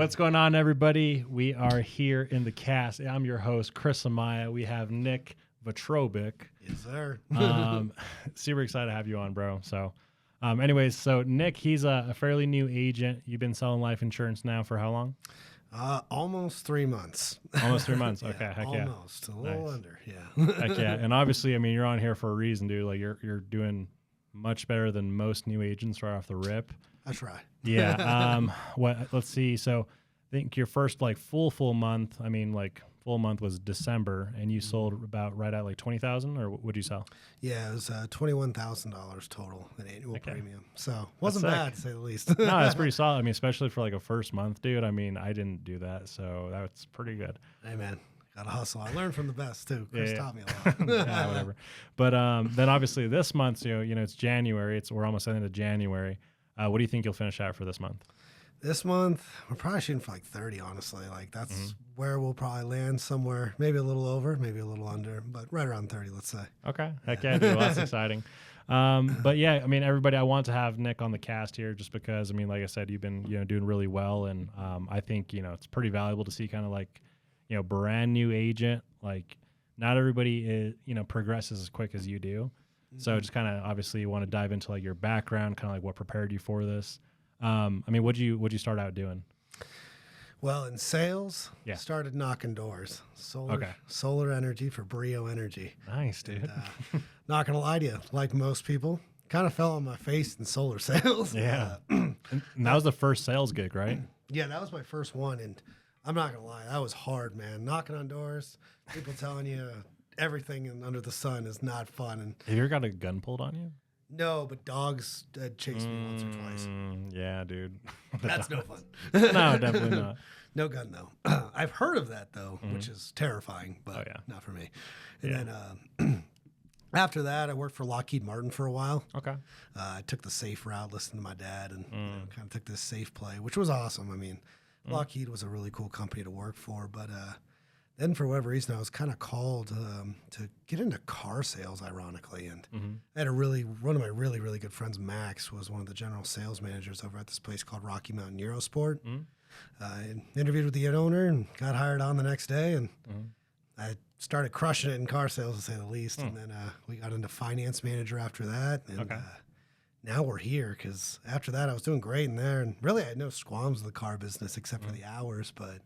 What's going on, everybody? We are here in the cast. I'm your host, Chris Amaya. We have Nick Votrobek. Yes, sir. Super excited to have you on, bro. So, anyways, so Nick, he's a fairly new agent. You've been selling life insurance now for how long? Almost 3 months. Almost 3 months. Okay, Yeah, heck almost. yeah. A little Nice. under, yeah. Heck yeah. And obviously, I mean, you're on here for a reason, dude. Like, you're doing much better than most new agents right off the rip. I try. Yeah. Let's see. So I think your first like full month, I mean, like full month was December, and you sold about right at like 20,000, or what would you sell? Yeah, it was $21,000 total in annual premium. So wasn't That's bad, sick. to say the least. No, that's pretty solid. I mean, especially for like a first month, dude. I mean, I didn't do that, so that's pretty good. Hey, man. Gotta hustle. I learned from the best, too. Chris taught me a lot. Yeah, whatever. But then obviously this month, you know, it's January. We're almost ending of January. What do you think you'll finish out for this month? This month, we're probably shooting for like 30, honestly. Like, that's where we'll probably land somewhere. Maybe a little over, maybe a little under, but right around 30, let's say. Okay. Heck yeah, dude. Well, that's exciting. But yeah, I mean, everybody, I want to have Nick on the cast here just because, I mean, like I said, you've been, doing really well. And I think, it's pretty valuable to see kind of like, brand new agent. Like, not everybody is, progresses as quick as you do. So just kind of obviously you want to dive into like your background, kind of like what prepared you for this. I mean, what'd you start out doing? Well, in sales, started knocking doors. Solar energy for Brio Energy. Nice, dude. And, not gonna lie to you, like most people, kind of fell on my face in solar sales. Yeah. And that was the first sales gig, right? Yeah, that was my first one, and I'm not gonna lie, that was hard, man. Knocking on doors, people telling you everything under the sun is not fun. And have you ever got a gun pulled on you? No, but dogs chased me once or twice. Yeah, dude. That's no fun. No, definitely not. No gun, though. I've heard of that, though, which is terrifying, but not for me. And then after that, I worked for Lockheed Martin for a while. Okay. I took the safe route, listened to my dad, and kind of took this safe play, which was awesome. I mean, Lockheed was a really cool company to work for, but then for whatever reason, I was kind of called to get into car sales, ironically. And I had one of my really, really good friends, Max, was one of the general sales managers over at this place called Rocky Mountain Eurosport. I interviewed with the owner and got hired on the next day. And I started crushing it in car sales, to say the least. And then we got into finance manager after that. And now we're here because after that, I was doing great in there. And really, I had no squalms of the car business except for the hours. But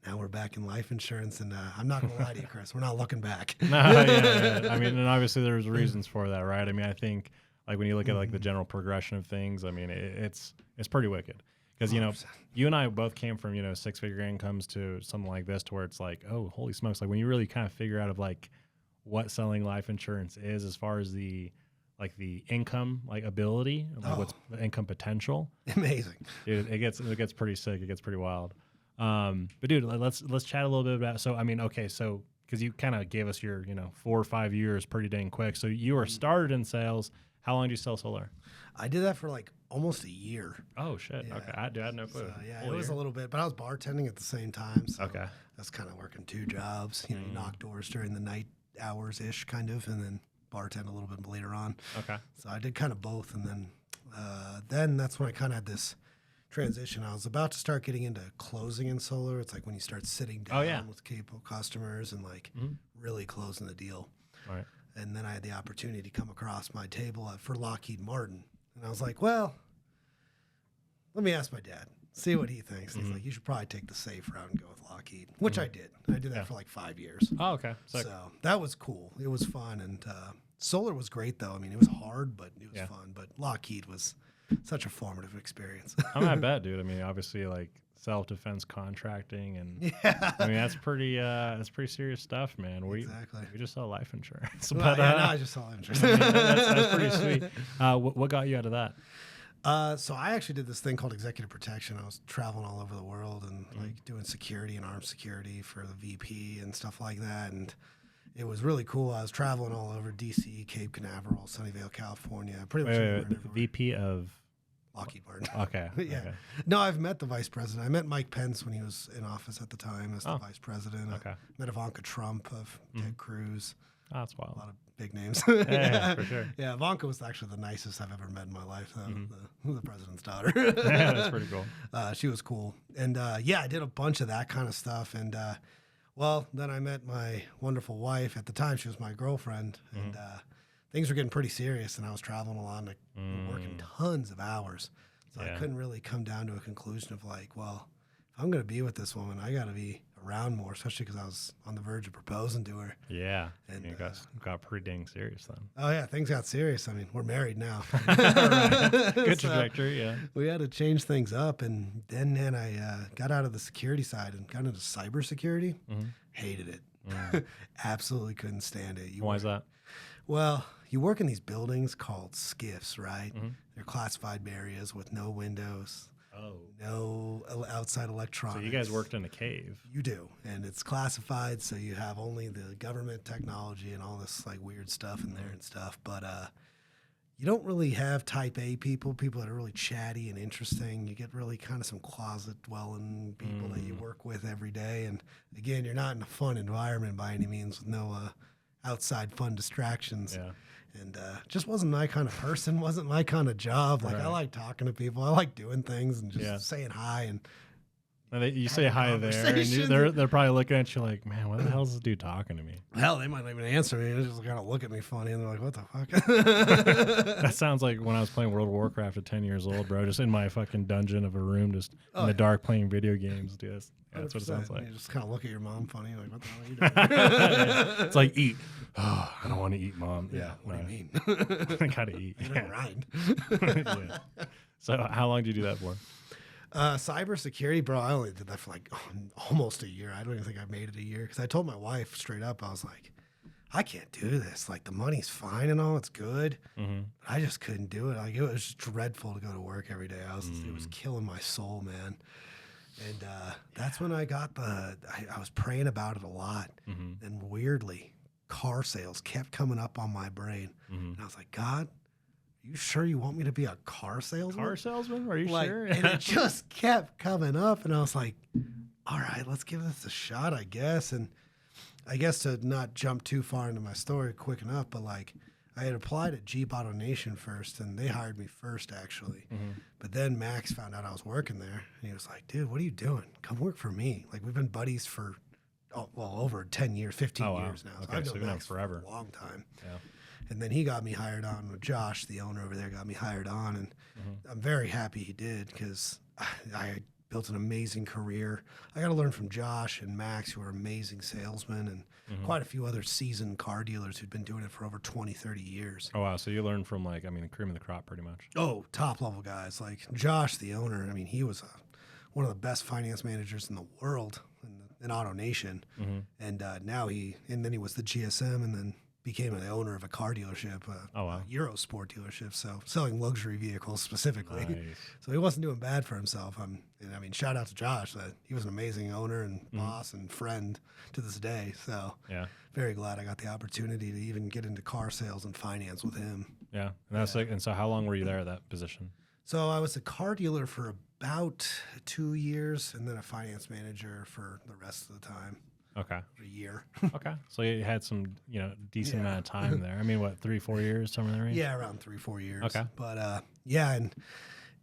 now we're back in life insurance, and I'm not going to lie to you, Chris. We're not looking back. No, yeah. I mean, and obviously there's reasons for that, right? I mean, I think like when you look at like the general progression of things, I mean, it's pretty wicked because, you and I both came from, 6-figure incomes to something like this to where it's like, oh, holy smokes. Like when you really kind of figure out of like what selling life insurance is as far as the income, like ability, like what's the income potential. Amazing. Dude, it gets pretty sick. It gets pretty wild. But dude, let's chat a little bit about, so, I mean, okay. So, cause you kind of gave us your, 4 or 5 years pretty dang quick. So you were started in sales. How long did you sell solar? I did that for like almost a year. Oh shit. Yeah. Okay. I had no clue. So, it was a little bit, but I was bartending at the same time. So okay. That's kind of working 2 jobs, you knock doors during the night hours ish kind of, and then bartend a little bit later on. Okay. So I did kind of both. And then that's when I kind of had this transition. I was about to start getting into closing in solar. It's like when you start sitting down with capable customers and like really closing the deal. Right. And then I had the opportunity to come across my table for Lockheed Martin. And I was like, well, let me ask my dad, see what he thinks. He's like, you should probably take the safe route and go with Lockheed, which I did. I did that for like 5 years. Oh, okay. Sick. So that was cool. It was fun. And solar was great, though. I mean, it was hard, but it was fun. But Lockheed was such a formative experience. I bet, dude. I mean, obviously, like self-defense contracting, and I mean that's pretty serious stuff, man. Exactly. We just sell life insurance. Well, But no, I just saw insurance. I mean, that's pretty sweet. What got you out of that? So I actually did this thing called executive protection. I was traveling all over the world and like doing security and armed security for the VP and stuff like that. And it was really cool. I was traveling all over DC, Cape Canaveral, Sunnyvale, California. Pretty much VP of Lockheed Martin. Okay. Yeah. Okay. No, I've met the vice president. I met Mike Pence when he was in office at the time as the vice president. Okay. I met Ivanka Trump of Ted Cruz. Oh, that's wild. A lot of big names. Yeah, for sure. Yeah, Ivanka was actually the nicest I've ever met in my life. The president's daughter. Yeah, that's pretty cool. She was cool. And yeah, I did a bunch of that kind of stuff. And well, then I met my wonderful wife. At the time, she was my girlfriend. And things were getting pretty serious. And I was traveling a lot and working tons of hours. So I couldn't really come down to a conclusion of like, well, if I'm going to be with this woman, I got to be around more, especially because I was on the verge of proposing to her. Yeah. And it got pretty dang serious then. Oh, yeah. Things got serious. I mean, we're married now. Good trajectory, yeah. We had to change things up. And then I got out of the security side and got into cybersecurity. Hated it. Absolutely couldn't stand it. Why is that? Well, you work in these buildings called SCIFs, right? They're classified areas with no windows. No outside electronics. So you guys worked in a cave. You do, and it's classified, so you have only the government technology and all this like weird stuff in there and stuff. But you don't really have type A people that are really chatty and interesting. You get really kind of some closet dwelling people that you work with every day. And again, you're not in a fun environment by any means with no outside fun distractions. Yeah. And just wasn't my kind of person, wasn't my kind of job. Like, I like talking to people. I like doing things and just saying hi. And you say hi there, and they're probably looking at you like, man, what the hell is this dude talking to me? Hell, they might not even answer me. They just kind of look at me funny, and they're like, what the fuck? That sounds like when I was playing World of Warcraft at 10 years old, bro, just in my fucking dungeon of a room, just in the dark playing video games, dude. That's what it sounds like. You just kind of look at your mom funny, like, what the hell are you doing? It's like, eat. Oh, I don't want to eat, Mom. Yeah, what do you mean? I gotta eat. Right. So how long did you do that for? Cybersecurity, bro, I only did that for like almost a year. I don't even think I made it a year because I told my wife straight up, I was like, I can't do this. Like, the money's fine and all, it's good. But I just couldn't do it. Like, it was just dreadful to go to work every day. It was killing my soul, man. And that's when I got I was praying about it a lot. And weirdly, car sales kept coming up on my brain. And I was like, God, you sure you want me to be a car salesman? Car salesman? Are you sure? And it just kept coming up, and I was like, all right, let's give this a shot, I guess. And I guess to not jump too far into my story quick enough, but like, I had applied at Jeep Auto Nation first, and they hired me first, actually. But then Max found out I was working there, and he was like, dude, what are you doing? Come work for me. Like, we've been buddies for, over 10 years, 15 years now. Okay, I've so known you've Max known forever. For a long time. Yeah. And then he got me hired on with Josh, the owner over there, got me hired on. And I'm very happy he did because I built an amazing career. I got to learn from Josh and Max, who are amazing salesmen, and quite a few other seasoned car dealers who'd been doing it for over 20, 30 years. Oh, wow. So you learned from, cream of the crop pretty much. Oh, top level guys. Like Josh, the owner, I mean, he was one of the best finance managers in the world in Auto Nation. And now then he was the GSM and then became the owner of a car dealership, a Eurosport dealership, so selling luxury vehicles specifically. Nice. So he wasn't doing bad for himself. And I mean, shout out to Josh. He was an amazing owner and boss and friend to this day. So very glad I got the opportunity to even get into car sales and finance with him. Yeah, and that's and so how long were you there at that position? So I was a car dealer for about 2 years, and then a finance manager for the rest of the time. Okay. A year. Okay. So you had some, decent amount of time there. I mean, what, 3-4 years, somewhere in the range? Yeah, around 3-4 years. Okay. But and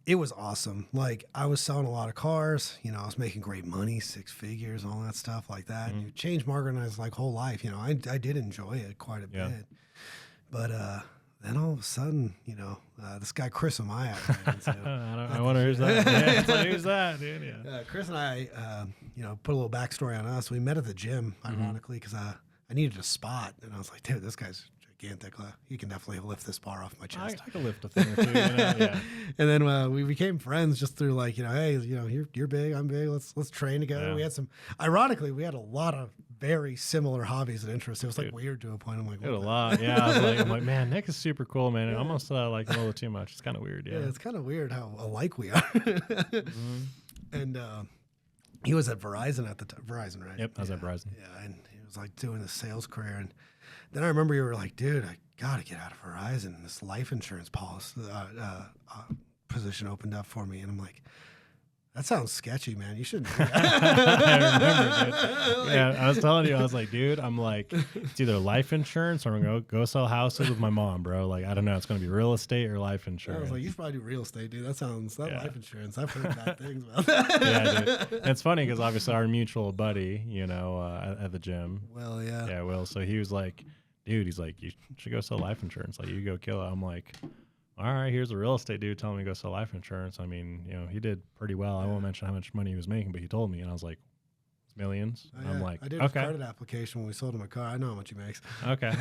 it was awesome. Like, I was selling a lot of cars. I was making great money, 6 figures, all that stuff like that. And it changed Margaret and I's whole life. I did enjoy it quite a bit. But then all of a sudden, this guy Chris Amaya. I wonder who's that. Yeah, it's like, who's that, dude? Yeah. Chris and I, put a little backstory on us. We met at the gym, ironically, because I needed a spot, and I was like, dude, this guy's gigantic. He can definitely lift this bar off my chest. I can lift a thing or two. Yeah. And then we became friends just through hey, you're big, I'm big. Let's train together. Yeah. We had ironically, we had a lot of very similar hobbies and interests. It was weird to a point. I'm like, what a lot. Yeah. I'm like, man, Nick is super cool, man. And almost a little too much. It's kind of weird. Yeah. It's kind of weird how alike we are. And he was at Verizon at the time. Verizon, right? Yep, I was at Verizon. Yeah, and he was doing a sales career. And then I remember you were like, dude, I got to get out of Verizon. This life insurance policy position opened up for me. And I'm like, That sounds sketchy, man. You shouldn't do that. I remember, dude. Yeah, I was telling you, I was like, dude, I'm like, it's either life insurance or I'm going to go sell houses with my mom, bro. Like, I don't know. It's going to be real estate or life I insurance. was like, you should probably do real estate, dude. That sounds, that Yeah. life insurance. I've heard bad things about that. Yeah, dude. And it's funny because obviously our mutual buddy, you know, at the gym. Well, yeah. Yeah, Will. So he was like, dude, he's like, you should go sell life insurance. Like, you go kill it. I'm like, all right, here's a real estate dude telling me to go sell life insurance. I mean, you know, he did pretty well. I won't mention how much money he was making, but he told me, and I was like, it's millions. Oh, And yeah. I'm like, I did okay, a credit application when we sold him a car. I know how much he makes. okay.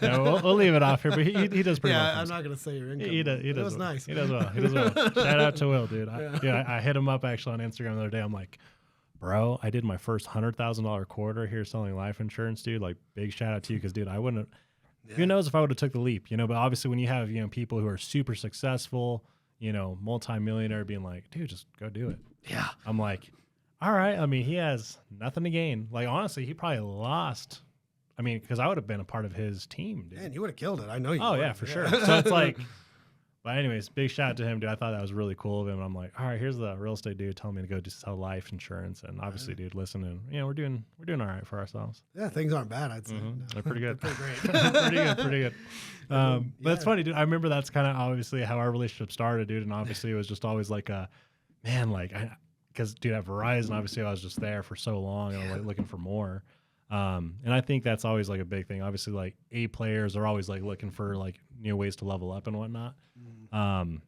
No, we'll leave it off here, but he does pretty well. Yeah, for I'm himself. not going to say your income. He does. It was nice. He does well. He does well. Shout out to Will, dude. Yeah. I hit him up actually on Instagram the other day. I'm like, bro, I did my first $100,000 quarter here selling life insurance, dude. Like, big shout out to you because, dude, I wouldn't. Yeah. Who knows if I would have took the leap, you know? But obviously, when you have people who are super successful, multimillionaire, being like, dude, just go do it. Yeah. I'm like, all right. I mean, he has nothing to gain. Like, honestly, he probably lost. I mean, because I would have been a part of his team, dude. Man, you would have killed it. I know you Oh would. yeah, for sure. So it's like, but anyways, big shout out to him, dude. I thought that was really cool of him. And I'm like, all right, here's the real estate dude telling me to go just sell life insurance. And obviously, dude, listen, and we're doing all right for ourselves. Yeah, things aren't bad, I'd say. No. They're pretty good. They're great. pretty good. But it's Yeah. funny, dude. I remember that's kind of obviously how our relationship started, dude. And obviously, it was just always like a man, like because dude, at Verizon, obviously, I was just there for so long, and I'm like looking for more. And I think that's always like a big thing. Obviously, like A players are always like looking for like new ways to level up and whatnot. And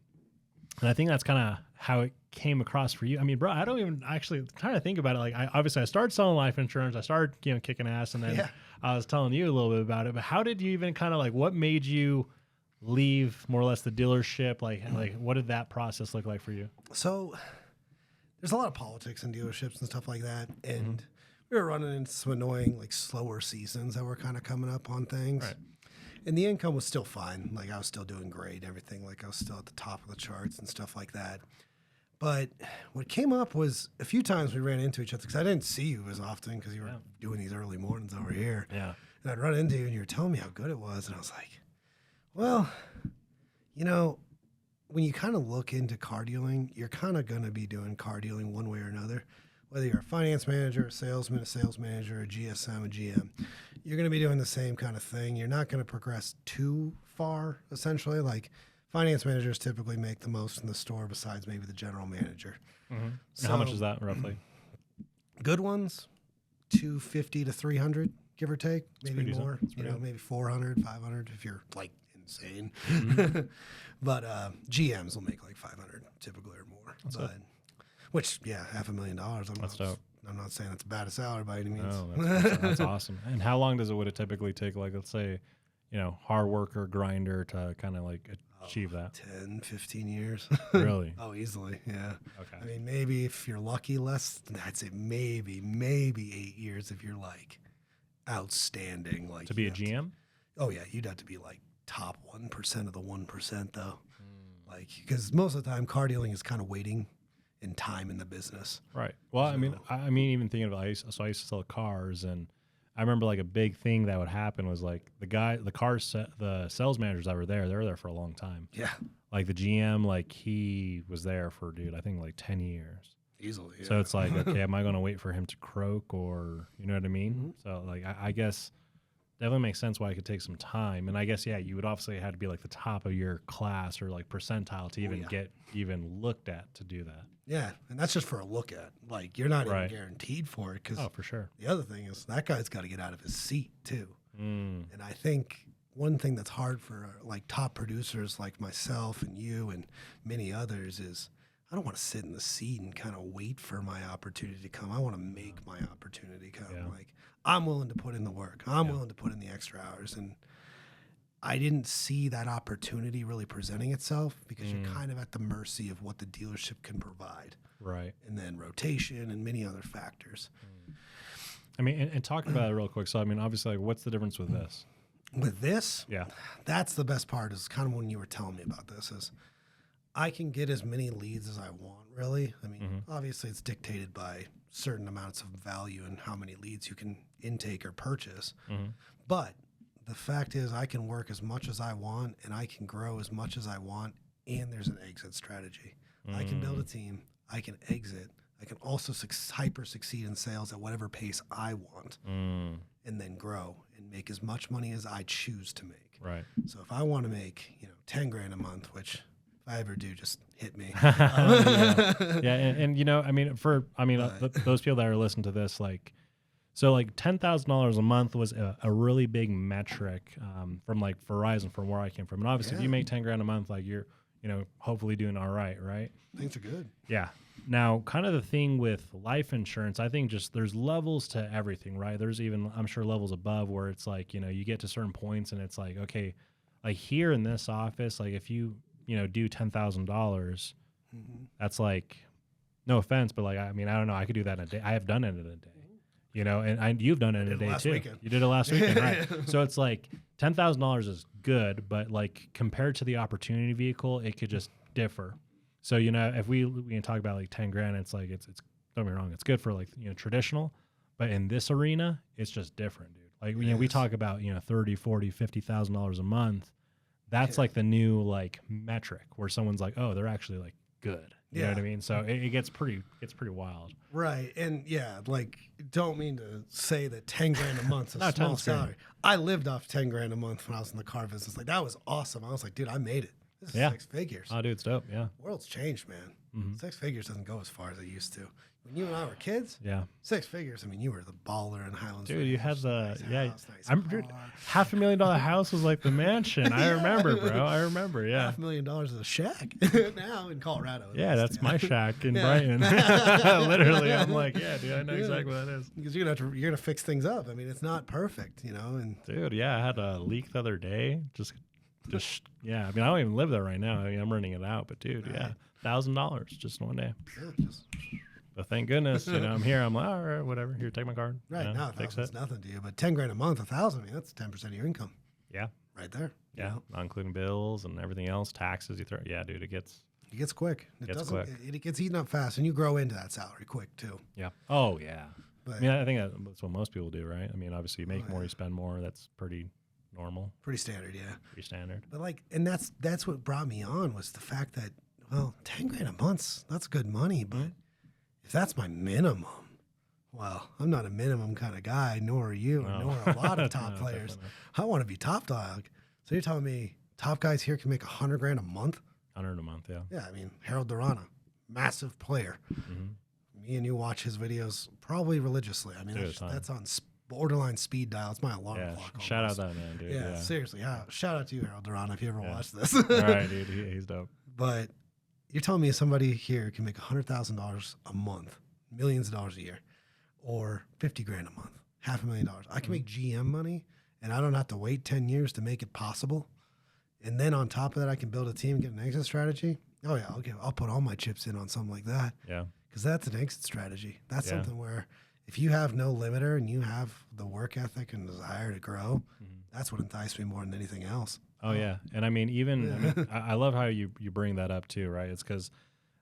I think that's kind of how it came across for you. I mean, bro, I don't even actually kind of think about it. Like, I started selling life insurance. I started, kicking ass, and then I was telling you a little bit about it. But how did you even kind of like, what made you leave more or less the dealership? Like what did that process look like for you? So there's a lot of politics in dealerships and stuff like that. And we were running into some annoying, like slower seasons that were kind of coming up on things. Right. And the income was still fine. Like I was still doing great, everything. Like I was still at the top of the charts and stuff like that. But what came up was a few times we ran into each other because I didn't see you as often because you were doing these early mornings over here. Yeah. And I'd run into you and you were telling me how good it was. And I was like, well, when you kind of look into car dealing, you're kind of going to be doing car dealing one way or another. Whether you're a finance manager, a salesman, a sales manager, a GSM, a GM, you're going to be doing the same kind of thing. You're not going to progress too far, essentially. Like finance managers typically make the most in the store besides maybe the general manager. So, how much is that roughly? Good ones, 250 to 300, give or take, maybe more. Maybe 400, 500 if you're like insane. But GMs will make like 500 typically or more. Which, $500,000. That's dope. I'm not saying it's a bad salary by any means. No, that's awesome. And how long would it typically take, like, let's say, hard worker, grinder to kind of like achieve that? 10, 15 years. Really? Oh, easily, yeah. Okay. I mean, maybe if you're lucky, less, I'd say maybe 8 years if you're like outstanding. Like To be a GM? Oh, yeah. You'd have to be like top 1% of the 1%, though. Like, because most of the time, car dealing is kind of waiting in time in the business. Right. Well, I mean, even thinking about, I used to sell cars, and I remember like a big thing that would happen was like the sales managers that were there, they were there for a long time. Yeah. Like the GM, like he was there for, dude, I think like 10 years. Easily. Yeah. So it's like, okay, am I going to wait for him to croak, or, you know what I mean? So like, I guess definitely makes sense why it could take some time. And I guess, you would obviously have to be like the top of your class or like percentile to even get even looked at to do that. Yeah, and that's just for a look at. Like, you're not even guaranteed for it. Cause for sure. The other thing is that guy's got to get out of his seat, too. Mm. And I think one thing that's hard for, like, top producers like myself and you and many others is I don't want to sit in the seat and kind of wait for my opportunity to come. I want to make my opportunity come. Yeah. Like, I'm willing to put in the work. I'm willing to put in the extra hours. And I didn't see that opportunity really presenting itself because you're kind of at the mercy of what the dealership can provide. Right. And then rotation and many other factors. I mean, and talking about it real quick. So, I mean, obviously, like, what's the difference with this? With this, Yeah. that's the best part is kind of when you were telling me about this is I can get as many leads as I want, really. I mean, obviously it's dictated by certain amounts of value and how many leads you can intake or purchase. But the fact is I can work as much as I want and I can grow as much as I want, and there's an exit strategy. I can build a team. I can exit. I can also hyper succeed in sales at whatever pace I want, and then grow and make as much money as I choose to make. Right. So if I want to make, 10 grand a month, which if I ever do, just hit me. Yeah. And those people that are listening to this, like, so like $10,000 a month was a really big metric from like Verizon, from where I came from. And obviously, if you make 10 grand a month, like you're, hopefully doing all right, right? Things are good. Yeah. Now, kind of the thing with life insurance, I think just there's levels to everything, right? There's even, I'm sure, levels above where it's like, you get to certain points and it's like, okay, like here in this office, like if you, do $10,000, that's like, no offense, but like, I mean, I don't know, I could do that in a day. I have done it in a day, and you've done it in a day too. Weekend. You did it last weekend, right? So it's like $10,000 is good, but like compared to the opportunity vehicle, it could just differ. So, if we can talk about like 10 grand, it's like, it's don't get me wrong, it's good for like, traditional, but in this arena, it's just different, dude. Like, we talk about, 30, 40, $50,000 a month. That's like the new like metric where someone's like, oh, they're actually like good. You know what I mean? So it gets pretty wild. Right. And like, don't mean to say that 10 grand a month is a small salary. I lived off 10 grand a month when I was in the car business. Like, that was awesome. I was like, dude, I made it. This is 6 figures. Oh, dude, it's dope. Yeah. World's changed, man. 6 figures doesn't go as far as it used to. When you and I were kids, 6 figures. I mean, you were the baller in Highlands. Dude, you had the nice dude, $500,000 house was like the mansion. I remember, bro. I remember. Yeah, $500,000 is a shack now in Colorado. Yeah, that's my shack in Brighton. Literally, I'm like, yeah, dude, I know exactly what that is. Because you're gonna fix things up. I mean, it's not perfect, And dude, I had a leak the other day. Just yeah. I mean, I don't even live there right now. I mean, I'm renting it out, but dude, $1,000 just one day. But thank goodness, I'm here. I'm like, all right, whatever. Here, take my card. Right now, fix it. It's nothing to you. But 10 grand a month, 1,000. I mean, that's 10% of your income. Yeah, right there. Yeah, not including bills and everything else, taxes you throw. Yeah, dude, it gets quick. It gets eaten up fast, and you grow into that salary quick too. Yeah. Oh yeah. But, I mean, I think that's what most people do, right? I mean, obviously, you make more, you spend more. That's pretty normal. Pretty standard, yeah. Pretty standard. But like, and that's what brought me on was the fact that 10 grand a month, that's good money, but if that's my minimum, well, I'm not a minimum kind of guy, nor are you, nor are a lot of top players. I want to be top dog. So you're telling me top guys here can make 100 grand a month? 100 a month, yeah. Yeah, I mean, Harold Durana, massive player. Me and you watch his videos probably religiously. I mean, that's on borderline speed dial. It's my alarm clock. Shout out that man, dude. Yeah, seriously. Shout out to you, Harold Durana, if you ever watch this. All right, dude. He's dope. But you're telling me somebody here can make $100,000 a month, millions of dollars a year, or 50 grand a month, $500,000. I can make GM money, and I don't have to wait 10 years to make it possible. And then on top of that, I can build a team and get an exit strategy. Oh yeah, I'll put all my chips in on something like that. Yeah, because that's an exit strategy. That's something where if you have no limiter and you have the work ethic and desire to grow, that's what enticed me more than anything else. Oh yeah, and I mean, I love how you bring that up too, right? It's because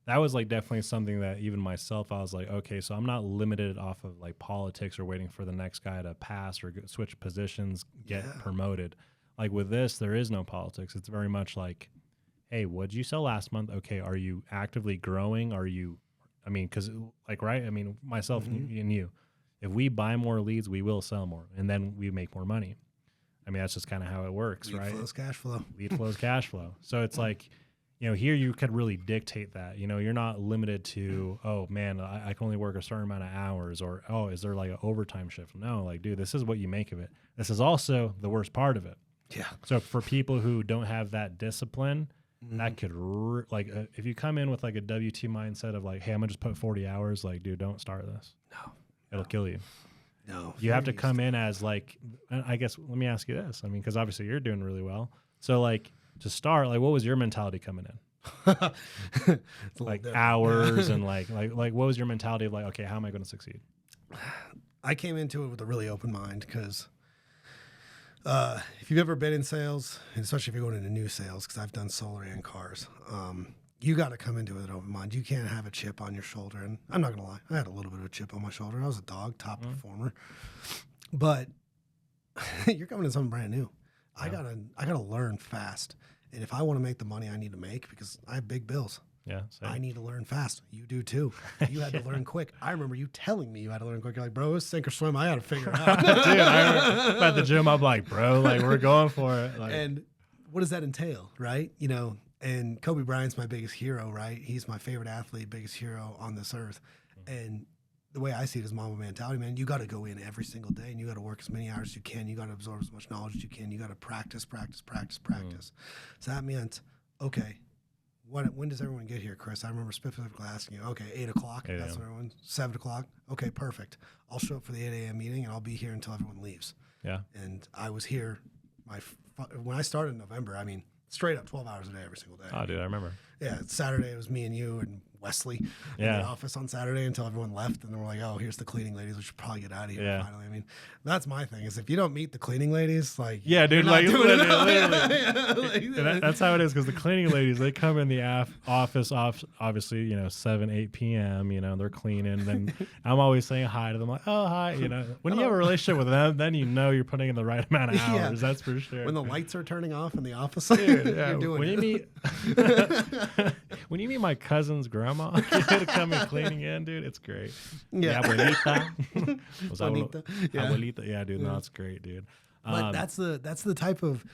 that was like definitely something that even myself, I was like, okay, so I'm not limited off of like politics or waiting for the next guy to pass or switch positions, get promoted. Like with this, there is no politics. It's very much like, hey, what'd you sell last month? Okay, are you actively growing? Are you, I mean, because like, right? I mean, myself and you, if we buy more leads, we will sell more, and then we make more money. I mean, that's just kind of how it works, right? Lead flows cash flow. Lead flows cash flow. So it's like, here you could really dictate that. You're not limited to, oh, man, I can only work a certain amount of hours, or, oh, is there like an overtime shift? No, like, dude, this is what you make of it. This is also the worst part of it. Yeah. So for people who don't have that discipline, that could, if you come in with like a W-2 mindset of like, hey, I'm going to just put 40 hours, like, dude, don't start this. No. It'll kill you. No. You have to come in as like, I guess, let me ask you this. I mean, because obviously you're doing really well. So like to start, like what was your mentality coming in? Like hours and like what was your mentality of like, okay, how am I going to succeed? I came into it with a really open mind because if you've ever been in sales, and especially if you're going into new sales, because I've done solar and cars, you got to come into it with an open mind. You can't have a chip on your shoulder. And I'm not going to lie, I had a little bit of a chip on my shoulder. I was a dog, top performer. But you're coming to something brand new. I gotta learn fast. And if I want to make the money I need to make, because I have big bills. Yeah. I need to learn fast. You do too. You had to learn quick. I remember you telling me you had to learn quick. You're like, bro, it's sink or swim. I got to figure it out. Dude, I remember at the gym, I'm like, bro, like we're going for it. Like, and what does that entail, right? You know, and Kobe Bryant's my biggest hero, right? He's my favorite athlete, biggest hero on this earth. And the way I see it is Mamba mentality, man. You got to go in every single day and you got to work as many hours as you can. You got to absorb as much knowledge as you can. You got to practice. So that meant, okay, when does everyone get here, Chris? I remember specifically asking you, okay, 8 o'clock. That's when everyone, 7 o'clock. Okay, perfect. I'll show up for the 8 a.m. meeting and I'll be here until everyone leaves. Yeah. And I was here when I started in November, I mean, straight up 12 hours a day every single day. Oh, dude, I remember. Yeah, Saturday it was me and you and Wesley in the office on Saturday until everyone left, and then we're like, oh, here's the cleaning ladies. We should probably get out of here finally. I mean, that's my thing is if you don't meet the cleaning ladies, like dude, like literally. That's how it is because the cleaning ladies, they come in the office obviously 7, 8 p.m. They're cleaning, and I'm always saying hi to them like, oh hi, when you have a relationship with them, then you're putting in the right amount of hours. That's for sure. When the lights are turning off in the office, dude, you're doing when you meet my cousin's grandma to come and cleaning in, dude, it's great. Yeah, abuelita. Abuelita. Yeah, dude, no, it's great, dude. But that's the type of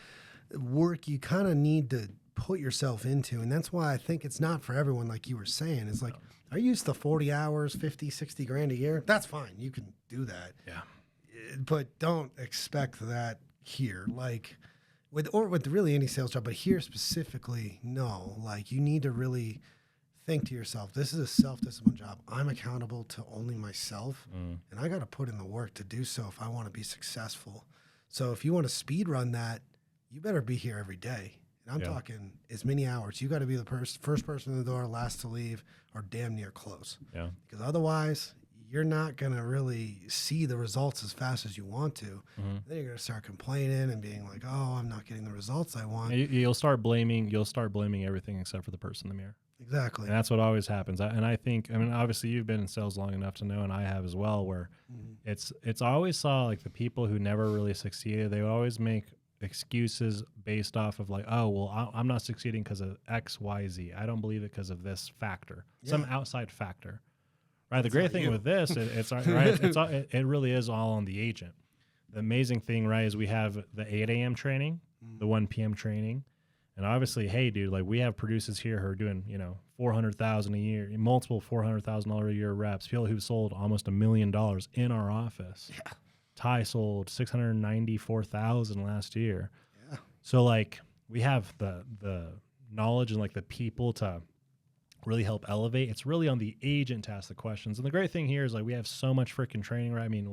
work you kind of need to put yourself into, and that's why I think it's not for everyone. Like you were saying, it's like, are you used to 40 hours, 50, 60 grand a year? That's fine. You can do that. Yeah. But don't expect that here. Like with really any sales job, but here specifically, no. Like you need to really think to yourself, this is a self-discipline job. I'm accountable to only myself, and I got to put in the work to do so if I want to be successful. So if you want to speed run that, you better be here every day. And I'm talking as many hours. You got to be the first person in the door, last to leave, or damn near close. Yeah. Because otherwise, you're not going to really see the results as fast as you want to. Then you're going to start complaining and being like, oh, I'm not getting the results I want. You'll start blaming everything except for the person in the mirror. Exactly. And that's what always happens. And I think, obviously you've been in sales long enough to know, and I have as well, where it's always saw like the people who never really succeeded, they would always make excuses based off of like, oh, well, I'm not succeeding because of X, Y, Z. I don't believe it because of this factor, some outside factor. Right. The great thing with this, it really is all on the agent. The amazing thing, right, is we have the 8 a.m. training, the 1 p.m. training. And obviously, hey, dude, like we have producers here who are doing, $400,000 a year, multiple $400,000 a year reps. People who've sold almost $1 million in our office. Yeah. Ty sold $694,000 last year. Yeah. So like we have the knowledge and like the people to really help elevate. It's really on the agent to ask the questions. And the great thing here is like we have so much freaking training, right? I mean,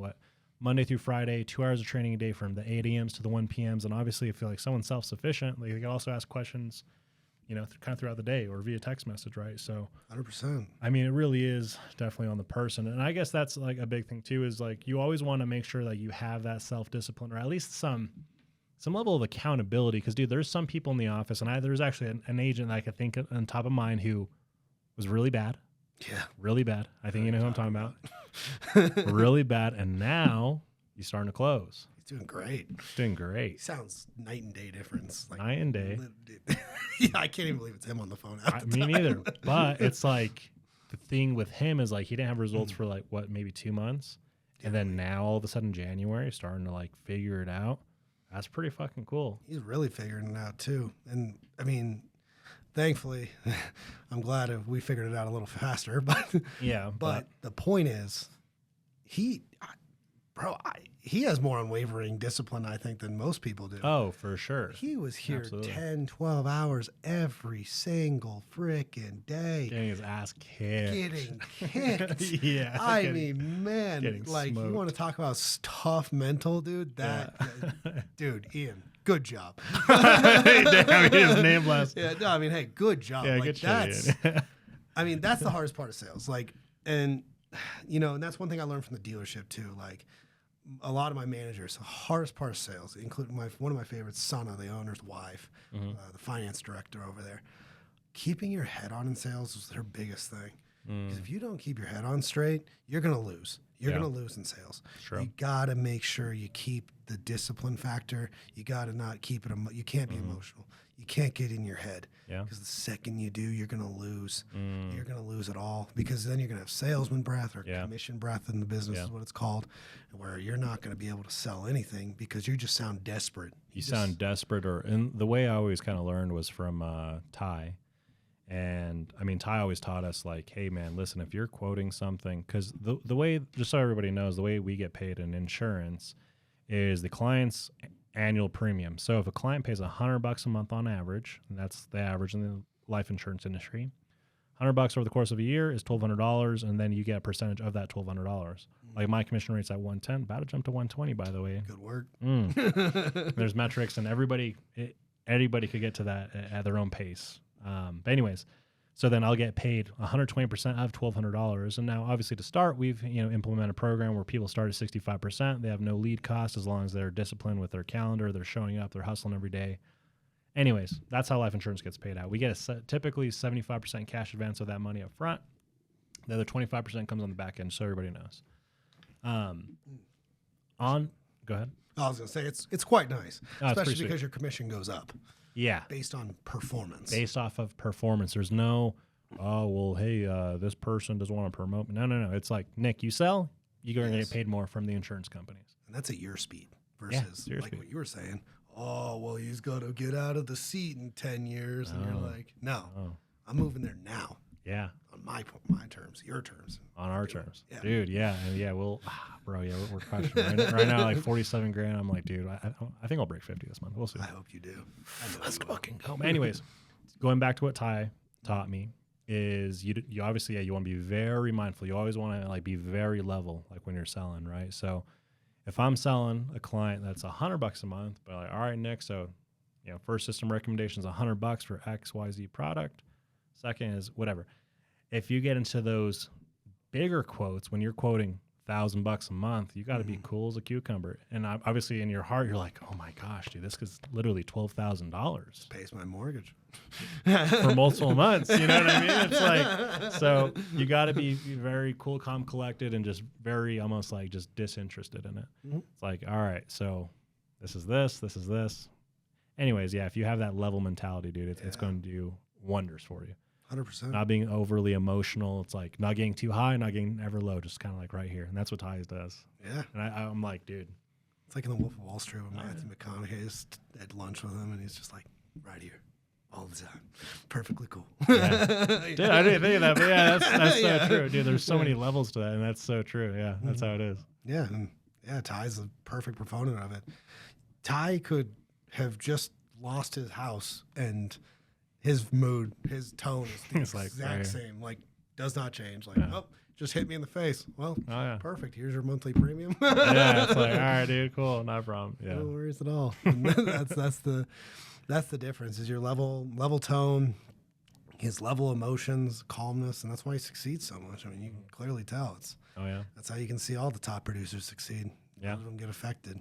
Monday through Friday, 2 hours of training a day from the 8 a.m.s to the 1 p.m.s. And obviously, if you're like someone's self-sufficient, like they can also ask questions, kind of throughout the day or via text message, right? So 100%. I mean, it really is definitely on the person. And I guess that's like a big thing too, is like you always want to make sure that you have that self-discipline or at least some level of accountability. Because, dude, there's some people in the office, and there's actually an agent that I could think on top of mind who was really bad. Yeah. Really bad. I think you know who I'm talking about. Really bad. And now he's starting to close. He's doing great. He's doing great. He sounds night and day difference. Like, night and day. Yeah, I can't even believe it's him on the phone. Me neither. But it's like the thing with him is like he didn't have results for like, maybe 2 months. And then now all of a sudden January starting to like figure it out. That's pretty fucking cool. He's really figuring it out too. And I mean, thankfully, I'm glad we figured it out a little faster. But but the point is, he has more unwavering discipline, I think, than most people do. Oh, for sure. He was here 10, 12 hours every single freaking day. Getting his ass kicked. Getting kicked. Yeah. I mean, man, like smoked. You want to talk about tough mental, dude? Dude, Ian. Good job. Damn, his name last. Yeah, no, I mean, hey, good job. Yeah, like good that's, I mean, that's the hardest part of sales. Like, and that's one thing I learned from the dealership too. Like, a lot of my managers, the hardest part of sales, including one of my favorites, Sana, the owner's wife, the finance director over there. Keeping your head on in sales is their biggest thing. Because if you don't keep your head on straight, you're gonna lose. You're going to lose in sales. True. You got to make sure you keep the discipline factor. You got to not keep it. You can't be emotional. you can't get in your head. Yeah. Because the second you do, you're going to lose. You're going to lose it all, because then you're going to have salesman breath or commission breath in the business is what it's called, where you're not going to be able to sell anything because you just sound desperate. You sound desperate. And the way I always kind of learned was from Ty. And I mean, Ty always taught us like, hey man, listen, if you're quoting something, because the way, just so everybody knows, the way we get paid in insurance is the client's annual premium. So if a client pays $100 a month on average, and that's the average in the life insurance industry, $100 over the course of a year is $1,200, and then you get a percentage of that $1,200. Like my commission rate's at 110, about to jump to 120, by the way. Good work. There's metrics, and anybody could get to that at their own pace. But anyways, so then I'll get paid 120% of $1,200. And now obviously to start, we've, implemented a program where people start at 65%. They have no lead cost as long as they're disciplined with their calendar. They're showing up, they're hustling every day. Anyways, that's how life insurance gets paid out. We get typically 75% cash advance of that money up front. The other 25% comes on the back end, so everybody knows. Go ahead. I was going to say, it's quite nice, especially because sweet. your commission goes up. Yeah. Based on performance. Based off of performance. There's no, oh, well, hey, this person doesn't want to promote me. No. It's like, Nick, you sell, you're going to get paid more from the insurance companies. And that's at your speed versus your like speed. What you were saying. Oh, well, he's got to get out of the seat in 10 years. And you're like, no, I'm moving there now. Yeah. On my terms, your terms. On our terms. Yeah. Dude, yeah. And bro, we're crushing right now, like 47 grand. I'm like, dude, I think I'll break 50 this month. We'll see. I hope you do. Let's fucking go. Anyways, going back to what Ty taught me is you obviously, you want to be very mindful. You always want to like be very level, like when you're selling, right? So if I'm selling a client that's $100 a month, but like, all right, Nick, so, first system recommendation is $100 for XYZ product. Second is whatever. If you get into those bigger quotes, when you're quoting $1,000 a month, you got to be cool as a cucumber. And obviously in your heart, you're like, oh my gosh, dude, this is literally $12,000. Pays my mortgage for multiple months. You know what I mean? It's like, so you got to be very cool, calm, collected, and just very almost like just disinterested in it. Mm-hmm. It's like, all right, so this is this. Anyways, if you have that level mentality, dude, it's going to do wonders for you. 100%. Not being overly emotional. It's like not getting too high, not getting ever low, just kind of like right here. And that's what Ty's does. Yeah. And I'm like, dude. It's like in the Wolf of Wall Street when Matthew McConaughey is at lunch with him, and he's just like, right here, all the time. Perfectly cool. Yeah. Dude, I didn't think of that, but that's so true. Dude, there's so many levels to that, and that's so true. Yeah, that's how it is. Yeah, and Ty's a perfect proponent of it. Ty could have just lost his house, and his mood, his tone is the exact same. Like, does not change. Like, just hit me in the face. Well, perfect. Here's your monthly premium. It's like, all right, dude, cool, no problem. Yeah, no worries at all. that's the difference. Is your level tone, his level emotions, calmness, and that's why he succeeds so much. I mean, you can clearly tell. That's how you can see all the top producers succeed. Yeah, none of them get affected.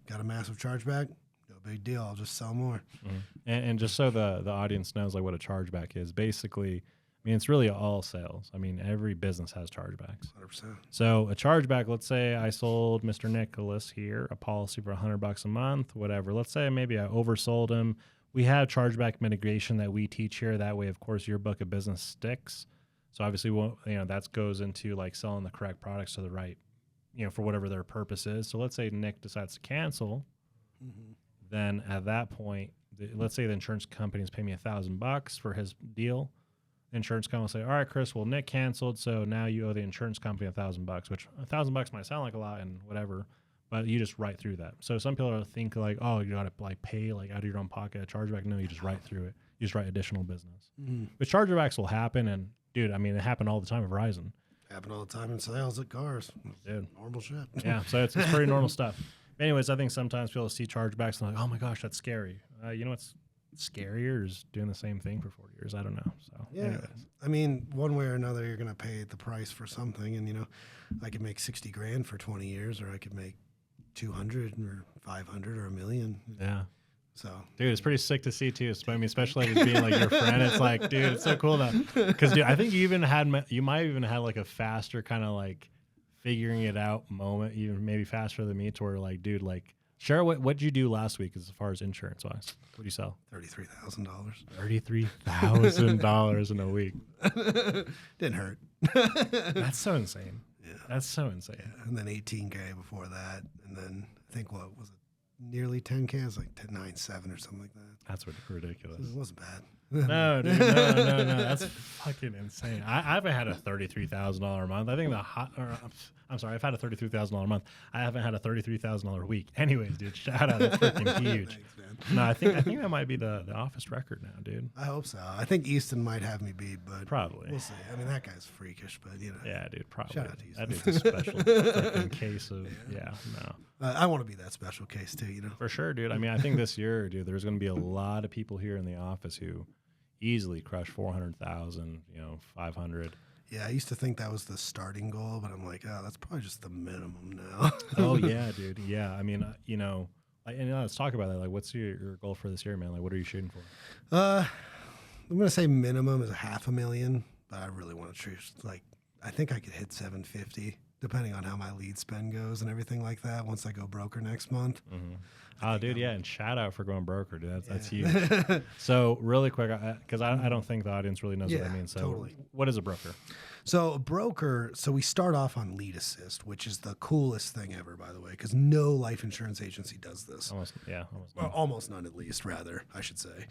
Got a massive chargeback. No big deal. I'll just sell more. Mm-hmm. And just so the audience knows like what a chargeback is, basically, I mean, it's really all sales. I mean, every business has chargebacks. 100%. So a chargeback, let's say I sold Mr. Nicholas here a policy for $100 a month, whatever. Let's say maybe I oversold him. We have chargeback mitigation that we teach here. That way, of course, your book of business sticks. So obviously, that goes into like selling the correct products to the right, for whatever their purpose is. So let's say Nick decides to cancel. Mm-hmm. Then at that point, let's say the insurance company is paying me $1,000 for his deal. The insurance company will say, all right, Chris, well, Nick canceled, so now you owe the insurance company $1,000, which $1,000 might sound like a lot and whatever, but you just write through that. So some people think like, oh, you got to like pay like out of your own pocket a chargeback. No, you just write through it. You just write additional business. Mm-hmm. But chargebacks will happen, and dude, I mean, it happened all the time at Verizon. Happen all the time in sales at cars. Dude. Normal shit. Yeah, so it's pretty normal stuff. Anyways, I think sometimes people see chargebacks and they're like, oh my gosh, that's scary. You know what's scarier is doing the same thing for 40 years. I don't know. So anyways. I mean, one way or another, you're going to pay the price for something. And, I could make 60 grand for 20 years, or I could make 200 or 500 or $1 million. Yeah. So, dude, it's pretty sick to see too. I mean, especially as being like your friend. It's like, dude, it's so cool that, because dude, I think you might even had like a faster kind of like figuring it out moment, even maybe faster than me, to where like, dude, like Share what'd you do last week as far as insurance wise? What'd you sell? $33,000. $33,000 in a week. Didn't hurt. That's so insane. Yeah. That's so insane. Yeah. And then 18K before that. And then I think what was it? Nearly 10K. It was like 9.7 or something like that. That's ridiculous. It wasn't bad. No, dude, no. That's fucking insane. I haven't had a $33,000 month. I think I'm sorry, I've had a $33,000 month. I haven't had a $33,000 week. Anyways, dude, shout out. That's freaking huge. Thanks, man. No, I think that might be the office record now, dude. I hope so. I think Easton might have me beat, but Probably. we'll see. I mean, that guy's freakish, but Yeah, dude, probably. Shout out to That Easton. dude's a special freaking case of, no. I want to be that special case too, For sure, dude. I mean, I think this year, dude, there's going to be a lot of people here in the office who easily crush 400,000, 500. Yeah, I used to think that was the starting goal, but I'm like, oh, that's probably just the minimum now. Oh yeah, dude. Yeah, I mean, let's talk about that. Like, what's your goal for this year, man? Like, what are you shooting for? I'm gonna say minimum is $500,000, but I really want to choose. Like, I think I could hit 750, depending on how my lead spend goes and everything like that. Once I go broker next month. Mm-hmm. Oh, dude, yeah, and shout out for going broker, dude. That's huge. So, really quick, because I don't think the audience really knows what that means. So, totally. What is a broker? So, a broker, we start off on Lead Assist, which is the coolest thing ever, by the way, because no life insurance agency does this. Almost none. Well, almost none, at least, rather, I should say.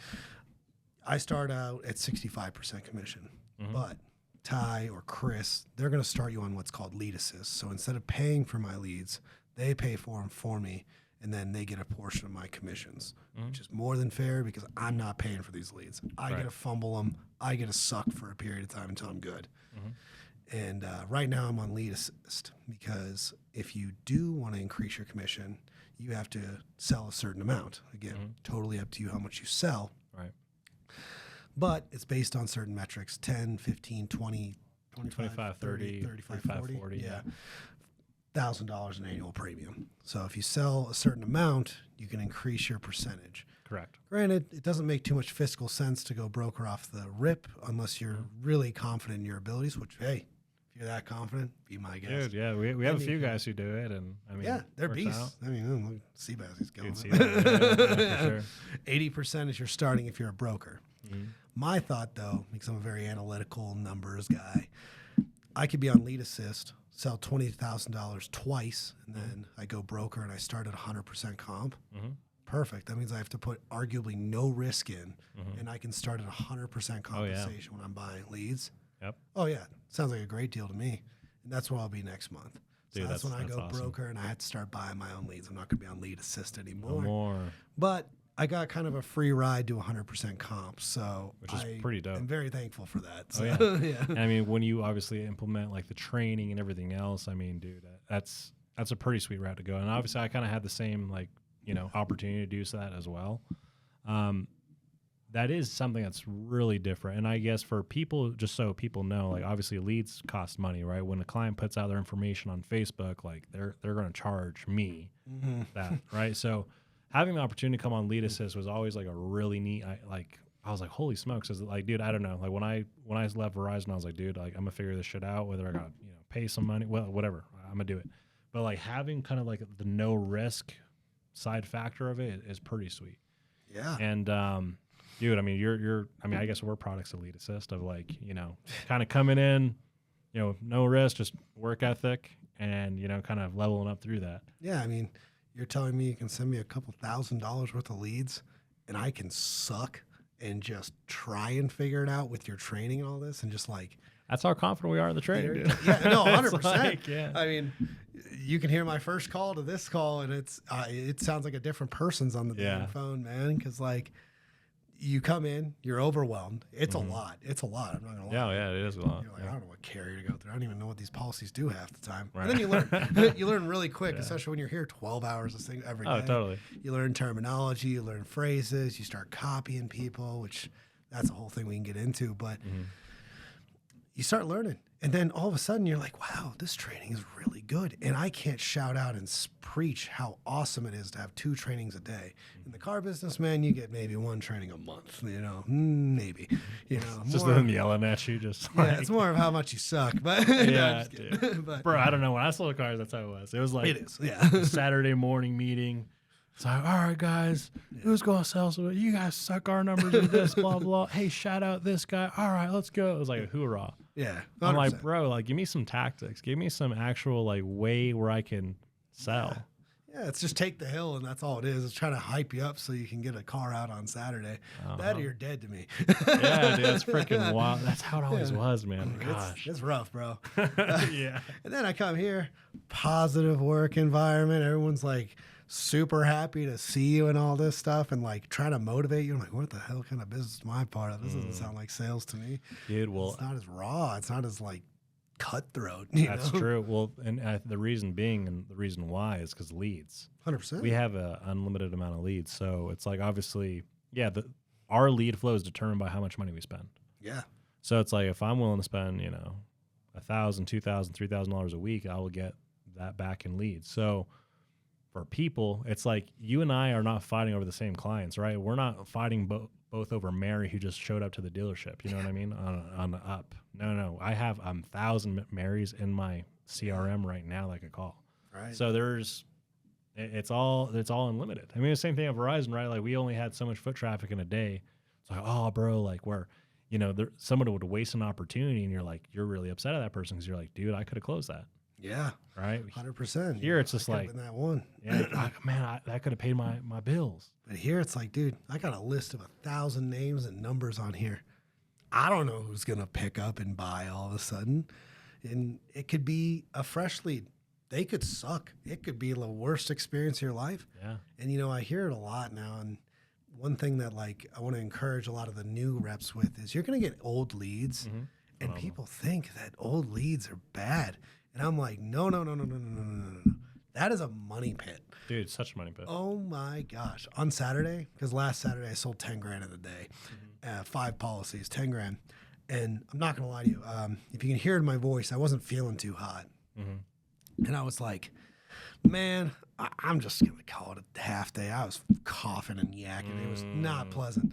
I start out at 65% commission, but Ty or Chris, they're going to start you on what's called Lead Assist. So, instead of paying for my leads, they pay for them for me. And then they get a portion of my commissions, which is more than fair because I'm not paying for these leads. I get to fumble them. I get to suck for a period of time until I'm good. And right now I'm on Lead Assist because if you do want to increase your commission, you have to sell a certain amount. Again, totally up to you how much you sell. Right. But it's based on certain metrics, 10, 15, 20, 25, 30, 35, 40. Yeah. $1,000 in annual premium. So if you sell a certain amount, you can increase your percentage. Correct. Granted, it doesn't make too much fiscal sense to go broker off the rip unless you're really confident in your abilities, which, hey, if you're that confident, be my guest. Dude, yeah, we have a few guys who do it, and I mean, yeah, they're works beasts. out. I mean, look, Seabass, he's going. For sure. 80% is your starting if you're a broker. My thought, though, because I'm a very analytical numbers guy, I could be on Lead Assist, sell $20,000 twice, and then I go broker and I start at 100% comp. Perfect. That means I have to put arguably no risk in, and I can start at 100% compensation when I'm buying leads. Yep. Oh, yeah. Sounds like a great deal to me. And that's where I'll be next month. So Dude, that's when I go awesome. broker and I have to start buying my own leads. I'm not going to be on Lead Assist anymore. No more. But I got kind of a free ride to 100% comp, so Which is pretty dope. I'm very thankful for that. So, yeah. And I mean, when you obviously implement like the training and everything else, I mean, dude, that's a pretty sweet route to go. And obviously, I kind of had the same opportunity to do that as well. That is something that's really different. And I guess for people, just so people know, like obviously leads cost money, right? When a client puts out their information on Facebook, like they're going to charge me that, right? So having the opportunity to come on Lead Assist was always like a really neat, I was like, holy smokes. Is like, dude, I don't know. Like when I left Verizon, I was like, dude, like I'm gonna figure this shit out, whether I got, pay some money, well, whatever, I'm gonna do it. But like having kind of like the no risk side factor of it is pretty sweet. Yeah. And, dude, I mean, I guess we're products of Lead Assist of like, kind of coming in, no risk, just work ethic and, kind of leveling up through that. Yeah. I mean, you're telling me you can send me a couple $1,000s worth of leads and I can suck and just try and figure it out with your training and all this and just like. That's how confident we are in the training, dude. Yeah, no, 100%. Like, yeah. I mean, you can hear my first call to this call and it sounds like a different person's on the damn phone, man. Because like you come in, you're overwhelmed. It's a lot. It's a lot. I'm not gonna lie. Yeah, it is a lot. You're like, I don't know what carrier to go through. I don't even know what these policies do half the time. Right. And then you learn. You learn really quick, especially when you're here 12 hours of thing every day. Oh, totally. You learn terminology. You learn phrases. You start copying people, which that's a whole thing we can get into. But you start learning. And then all of a sudden you're like, wow, this training is really good. And I can't shout out and preach how awesome it is to have 2 trainings a day. In the car business, man, you get maybe 1 training a month, maybe, Just them yelling at you, just like. Yeah, it's more of how much you suck. But yeah, dude. But, bro, I don't know. When I sold cars, that's how it was. It was like it is, yeah. Saturday morning meeting. It's like, all right, guys, who's going to sell some? You guys suck our numbers in this, blah, blah. Hey, shout out this guy. All right, let's go. It was like a hoorah. Yeah. 100%. I'm like, bro, like, give me some tactics. Give me some actual, like, way where I can sell. Yeah, it's just take the hill, and that's all it is. It's trying to hype you up so you can get a car out on Saturday. That or you're dead to me. Yeah, dude, that's freaking wild. That's how it always was, man. Gosh. It's rough, bro. Yeah. And then I come here, positive work environment. Everyone's like super happy to see you and all this stuff and like trying to motivate you. I'm like, what the hell kind of business am I part of? This doesn't sound like sales to me. Dude, well, it's not as raw. It's not as like cutthroat. That's true. Well, and the reason being and the reason why is because leads. 100%. We have an unlimited amount of leads. So it's like, obviously, yeah, our lead flow is determined by how much money we spend. Yeah. So it's like, if I'm willing to spend, $1,000, $2,000, $3,000 a week, I will get that back in leads. So for people, it's like you and I are not fighting over the same clients, right? We're not fighting both over Mary who just showed up to the dealership. You know what I mean? On the up. No. I have 1,000 Marys in my CRM right now that I could call. Right. So it's all unlimited. I mean, the same thing at Verizon, right? Like we only had so much foot traffic in a day. It's like, oh, bro, like where, someone would waste an opportunity, and you're really upset at that person because you're like, dude, I could have closed that. Yeah. Right. 100%. Here it's just like that one. Yeah, man, that could have paid my bills. But here it's like, dude, I got a list of 1,000 names and numbers on here. I don't know who's gonna pick up and buy all of a sudden, and it could be a fresh lead. They could suck. It could be the worst experience of your life. Yeah. And I hear it a lot now. And one thing that like I want to encourage a lot of the new reps with is you're gonna get old leads, and people think that old leads are bad. And I'm like, no. That is a money pit. Dude, such a money pit. Oh my gosh. On Saturday, because last Saturday I sold 10 grand in the day, 5 policies, 10 grand. And I'm not going to lie to you. If you can hear it in my voice, I wasn't feeling too hot. And I was like, man, I'm just going to call it a half day. I was coughing and yakking. It was not pleasant.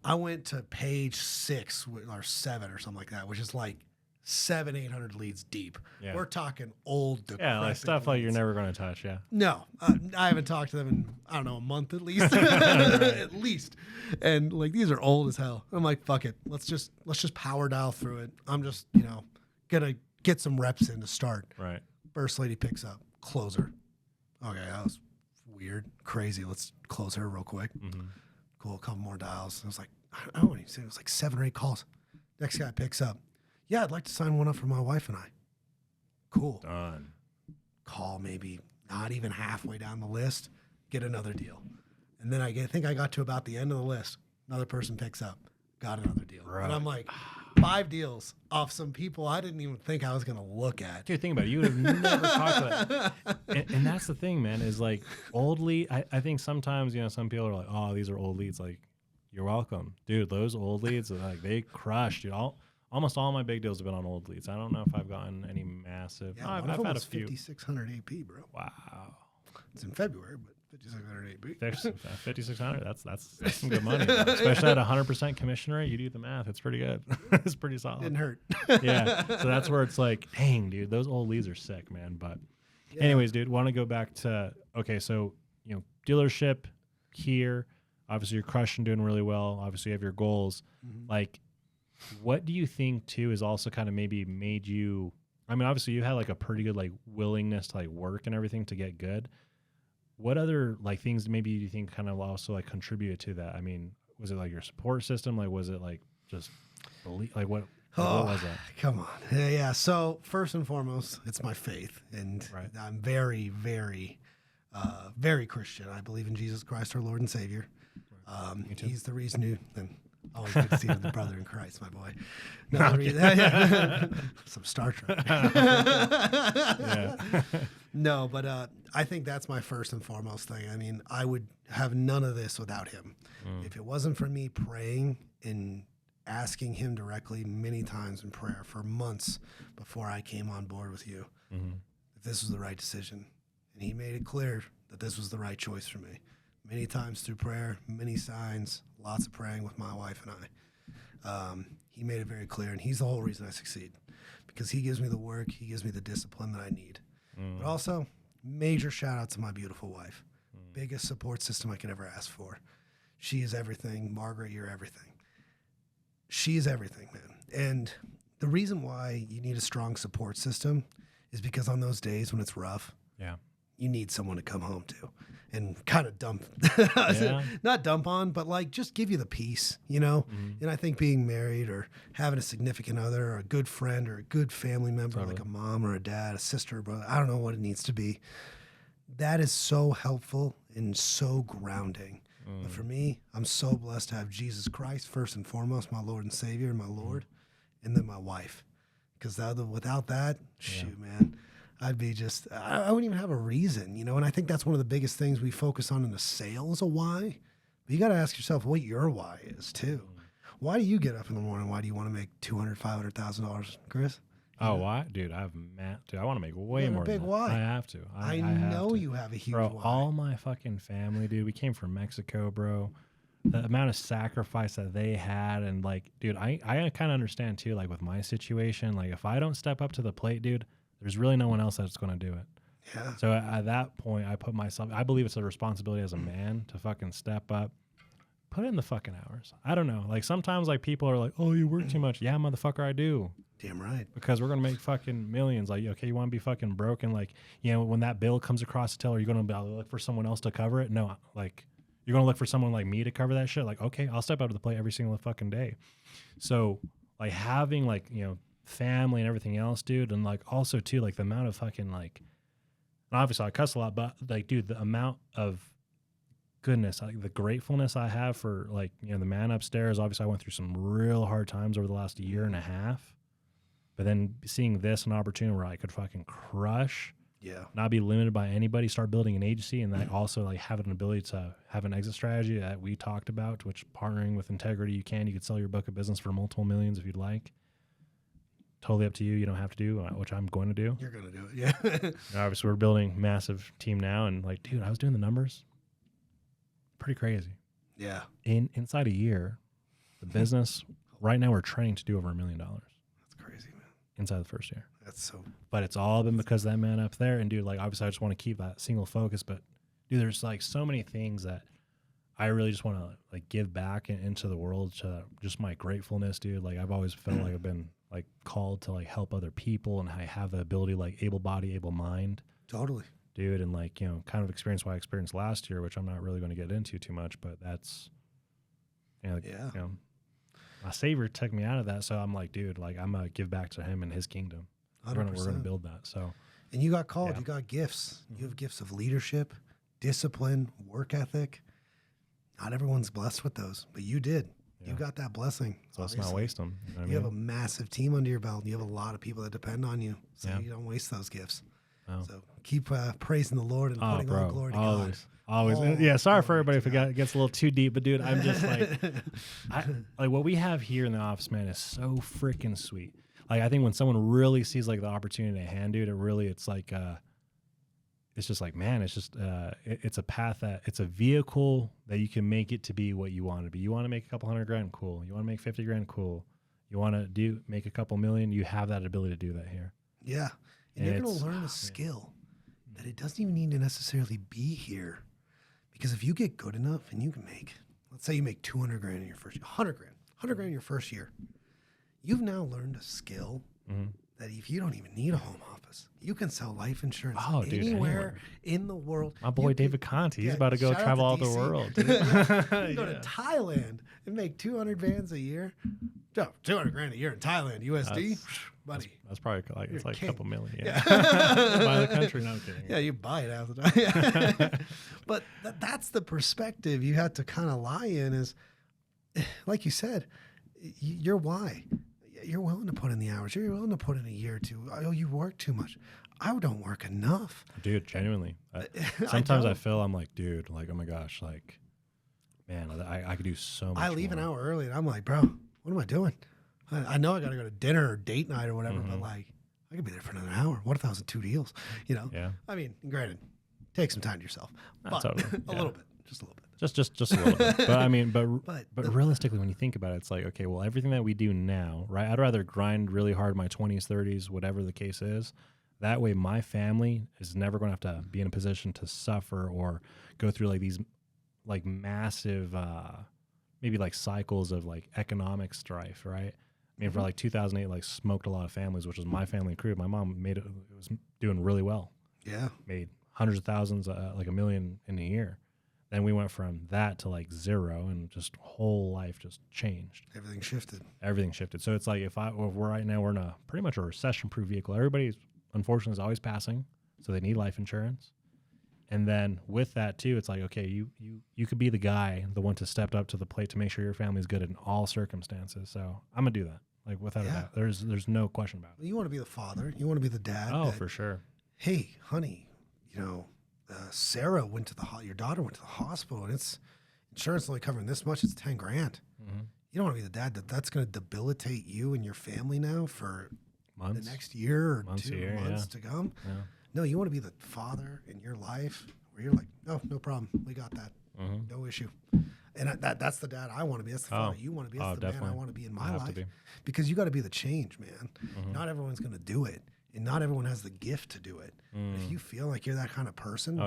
I went to page 6 or 7 or something like that, which is like 700-800 leads deep. Yeah. We're talking old, yeah, like stuff leads. Like you're never going to touch. Yeah. No, I haven't talked to them in I don't know a month at least, at least. And like these are old as hell. I'm like, fuck it, let's just power dial through it. I'm just gonna get some reps in to start. Right. First lady picks up, closer. Okay, that was weird, crazy. Let's close her real quick. Cool, a couple more dials. I was like, I don't know, it was like 7 or 8 calls. Next guy picks up. Yeah, I'd like to sign one up for my wife and I. Cool. Done. Call maybe not even halfway down the list, get another deal. And then I think I got to about the end of the list. Another person picks up, got another deal. Right. And I'm like, 5 deals off some people I didn't even think I was going to look at. Dude, think about it. You would have never talked to that. And that's the thing, man, is like old lead. I think sometimes, some people are like, oh, these are old leads. Like, you're welcome. Dude, those old leads, like they crush, dude. Almost all my big deals have been on old leads. I don't know if I've gotten any massive. Yeah, I've had a few. 5,600 AP, bro. Wow. It's in February, but 5,600 AP. 5,600. That's some good money, bro. Especially at 100% commission rate. You do the math. It's pretty good. It's pretty solid. Didn't hurt. Yeah. So that's where it's like, dang, dude, those old leads are sick, man. But, anyways, dude, want to go back to so dealership here. Obviously, you're crushing, doing really well. Obviously, you have your goals. Like, what do you think too is also kind of maybe made you? I mean, obviously, you had like a pretty good like willingness to like work and everything to get good. What other like things maybe you think kind of also like contributed to that? I mean, was it like your support system? Like, was it like just like what was that? Come on, yeah. So first and foremost, it's my faith, and I'm very, very, very Christian. I believe in Jesus Christ, our Lord and Savior. He's the reason you. Always good to see you, the brother in Christ, my boy. No, some Star Trek. No, but I think that's my first and foremost thing. I mean, I would have none of this without him. If it wasn't for me praying and asking him directly many times in prayer for months before I came on board with you, that this was the right decision. And he made it clear that this was the right choice for me. Many times through prayer, many signs, lots of praying with my wife and I. He made it very clear, and he's the whole reason I succeed, because he gives me the work, he gives me the discipline that I need. But also, major shout out to my beautiful wife. biggest support system I could ever ask for. She is everything. Margaret, you're everything. She is everything, man. And the reason why you need a strong support system is because on those days when it's rough, you need someone to come home to and kind of dump, not dump on, but like just give you the peace, you know? And I think being married or having a significant other or a good friend or a good family member, like a mom or a dad, a sister, or brother, I don't know what it needs to be. That is so helpful and so grounding. But for me, I'm so blessed to have Jesus Christ first and foremost, my Lord and Savior, and my Lord, and then my wife. Because without that, shoot, man, I'd be just, I wouldn't even have a reason, you know? And I think that's one of the biggest things we focus on in the sales, a why. But you got to ask yourself what your why is, too. Why do you get up in the morning? Why do you want to make $200,000, $500,000, Chris? Oh, why? Dude, I want to make way more than that. Why? I have to. I know you have a huge bro, why. All my fucking family, dude, we came from Mexico, bro. The amount of sacrifice that they had, and like, dude, I kind of understand too, like with my situation, like if I don't step up to the plate, dude, there's really no one else that's going to do it. Yeah. So at that point, I believe it's a responsibility as a man to fucking step up, put in the fucking hours. I don't know. Like sometimes like people are like, oh, you work too much. Yeah, motherfucker, I do. Damn right. Because we're going to make fucking millions. Like, okay, you want to be fucking broken? Like, you know, when that bill comes across the till, are you going to look for someone else to cover it? No, like, you're going to look for someone like me to cover that shit? Like, okay, I'll step up to the plate every single fucking day. So, like, having, like, you know, family and everything else, dude, and, like, also, too, like, the amount of fucking, like, and obviously I cuss a lot, but, like, dude, the amount of goodness, like, the gratefulness I have for, like, you know, the man upstairs. Obviously, I went through some real hard times over the last year and a half. But then seeing this an opportunity where I could fucking crush, not be limited by anybody, start building an agency, and then also like have an ability to have an exit strategy that we talked about, which partnering with integrity, you could sell your book of business for multiple millions if you'd like. Totally up to you. You don't have to do, which I'm going to do. You're going to do it, yeah. Obviously, we're building a massive team now, and like, dude, I was doing the numbers. Pretty crazy. Yeah. Inside a year, the business, right now we're training to do over $1 million. Inside the first year. That's so. But it's all been because of that man up there. And dude, like obviously I just want to keep that single focus. But dude, there's like so many things that I really just want to like give back into the world to just my gratefulness, dude. Like I've always felt like I've been like called to like help other people, and I have the ability, like able body, able mind. Totally. Dude, and like, you know, kind of experience what I experienced last year, which I'm not really going to get into too much, but that's, you know, like, you know, my Savior took me out of that, so I'm like, dude, like I'm gonna give back to Him and His kingdom. 100%. We're gonna build that. So, and you got called. You got gifts. You have gifts of leadership, discipline, work ethic. Not everyone's blessed with those, but you did. You got that blessing. So let's not waste them. You know what I mean? Have a massive team under your belt. And you have a lot of people that depend on you, so you don't waste those gifts. Oh. So keep praising the Lord and putting all glory to God. Always. Yeah, sorry for everybody if it gets a little too deep, but dude, I'm just like, like what we have here in the office, man, is so freaking sweet. Like I think when someone really sees like the opportunity at hand, dude, it's like, it's just like, man, it's just, it's a path it's a vehicle that you can make it to be what you want to be. You want to make a couple $100,000, cool. You want to make 50 grand, cool. You want to make a couple million, you have that ability to do that here. Yeah. And you're going to learn a skill that it doesn't even need to necessarily be here. Because if you get good enough and you can make, let's say you make 200 grand in your first year, 100 grand in your first year, you've now learned a skill that if you don't even need a home office, you can sell life insurance anywhere in the world. My boy David Conti, he's about to go travel all the world. You go to Thailand and make 200 bands a year. 200 grand a year in Thailand, USD, buddy. That's probably like, it's like a couple million. Yeah. Buy the country, no I'm kidding. Yeah, you buy it half the time. But that's the perspective you have to kind of lie in is, like you said, your why. You're willing to put in the hours. You're willing to put in a year or two. Oh, you work too much. I don't work enough. Dude, genuinely. Sometimes I feel I'm like, dude, like, oh my gosh, like, man, I could do so much I leave more. an hour early and I'm like, bro, what am I doing? I know I got to go to dinner or date night or whatever, but like, I could be there for another hour. What if that was 2 deals? You know? Yeah. I mean, granted, take some time to yourself. But totally. a little bit. Just a little bit. Just a little bit. But I mean, but realistically, when you think about it, it's like, okay, well, everything that we do now, right? I'd rather grind really hard in my 20s, 30s, whatever the case is, That way my family is never going to have to be in a position to suffer or go through like these like massive, maybe like cycles of like economic strife, right? I mean, for like 2008, like smoked a lot of families, which was my family and crew. My mom made it was doing really well. Yeah. Made hundreds of thousands, like $1 million in a year. Then we went from that to like zero, and just whole life just changed. Everything shifted. Everything shifted. So it's like if we're right now, we're in a pretty much a recession-proof vehicle. Everybody's unfortunately is always passing, so they need life insurance. And then with that too, it's like, okay, you could be the guy, the one to step up to the plate to make sure your family's good in all circumstances. So I'm gonna do that, like without a doubt. There's no question about it. You want to be the father. You want to be the dad. Oh, for sure. Hey, honey, you know, Sarah went to your daughter went to the hospital, and it's insurance only covering this much. It's $10,000. Mm-hmm. You don't want to be the dad that's going to debilitate you and your family now for months, the next year or months to come. Yeah. No, you want to be the father in your life where you're like, no problem. We got that. Mm-hmm. No issue. And that's the dad I want to be. That's the father you want to be. That's the definitely. Man I want to be in my life. Because you got to be the change, man. Mm-hmm. Not everyone's going to do it. And not everyone has the gift to do it. If you feel like you're that kind of person,